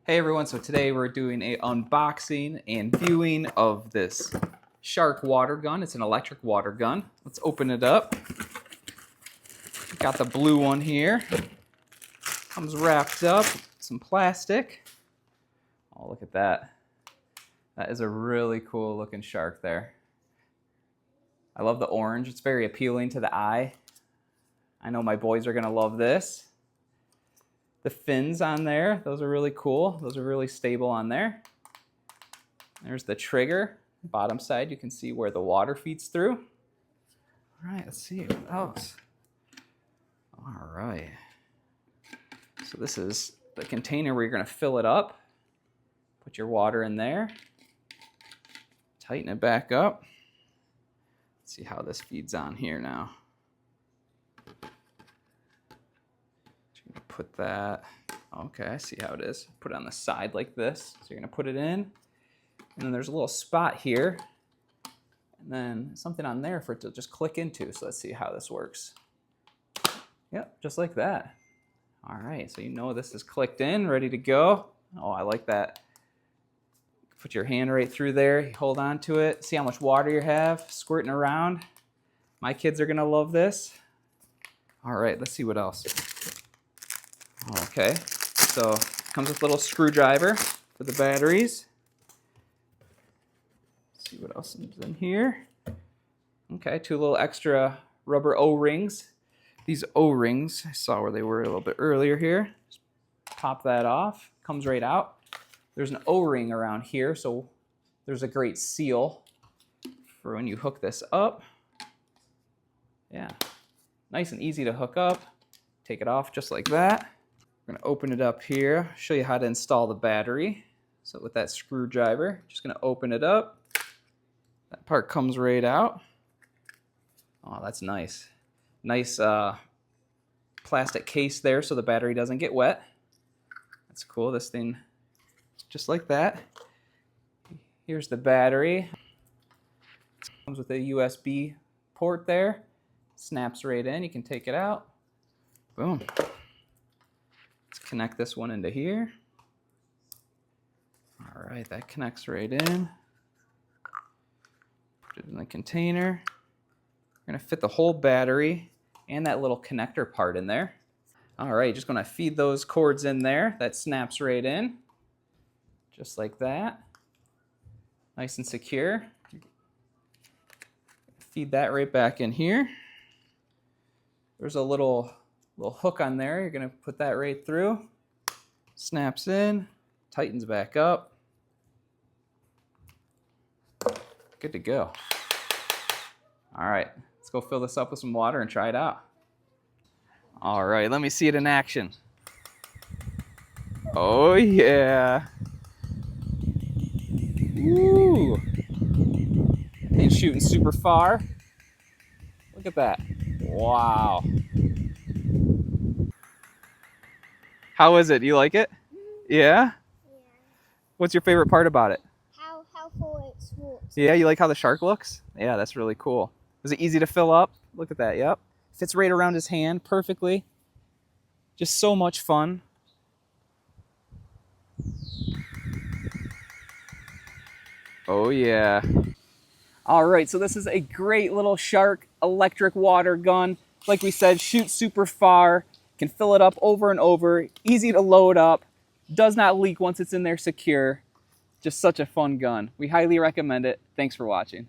Hey everyone, so today we're doing a unboxing and viewing of this Shark water gun. It's an electric water gun. Let's open it up. Got the blue one here. Comes wrapped up, some plastic. Oh, look at that. That is a really cool looking shark there. I love the orange. It's very appealing to the eye. I know my boys are gonna love this. The fins on there, those are really cool. Those are really stable on there. There's the trigger. Bottom side, you can see where the water feeds through. All right, let's see what else. All right. So this is the container where you're gonna fill it up. Put your water in there. Tighten it back up. Let's see how this feeds on here now. Put that, okay, I see how it is. Put it on the side like this. So you're gonna put it in, and then there's a little spot here, and then something on there for it to just click into. So let's see how this works. Yep, just like that. All right, so you know this is clicked in, ready to go. Oh, I like that. Put your hand right through there, you hold on to it. See how much water you have squirting around. My kids are gonna love this. All right, let's see what else. Okay, so it comes with a little screwdriver for the batteries. Let's see what else is in here. Okay, two little extra rubber O-rings. These O-rings, I saw where they were a little bit earlier here. Just pop that off, comes right out. There's an O-ring around here, so there's a great seal for when you hook this up. Yeah, nice and easy to hook up. Take it off just like that. We're gonna open it up here, show you how to install the battery. So with that screwdriver, just gonna open it up. That part comes right out. Oh, that's nice. Nice plastic case there so the battery doesn't get wet. That's cool, this thing, just like that. Here's the battery. Comes with a USB port there. Snaps right in, you can take it out. Boom. Connect this one into here. All right, that connects right in. Put it in the container. We're gonna fit the whole battery and that little connector part in there. All right, just gonna feed those cords in there. That snaps right in, just like that. Nice and secure. Feed that right back in here. There's a little hook on there. You're gonna put that right through. Snaps in, tightens back up. Good to go. All right, let's go fill this up with some water and try it out. All right, let me see it in action. Oh yeah. Woo. Ain't shooting super far. Look at that. Wow. How is it? You like it? Yeah? Yeah. What's your favorite part about it? How full it swoops. Yeah, you like how the shark looks? Yeah, that's really cool. Is it easy to fill up? Look at that, yep. Fits right around his hand perfectly. Just so much fun. Oh yeah. All right, so this is a great little Shark electric water gun. Like we said, shoots super far. Can fill it up over and over, easy to load up, does not leak once it's in there secure. Just such a fun gun. We highly recommend it. Thanks for watching.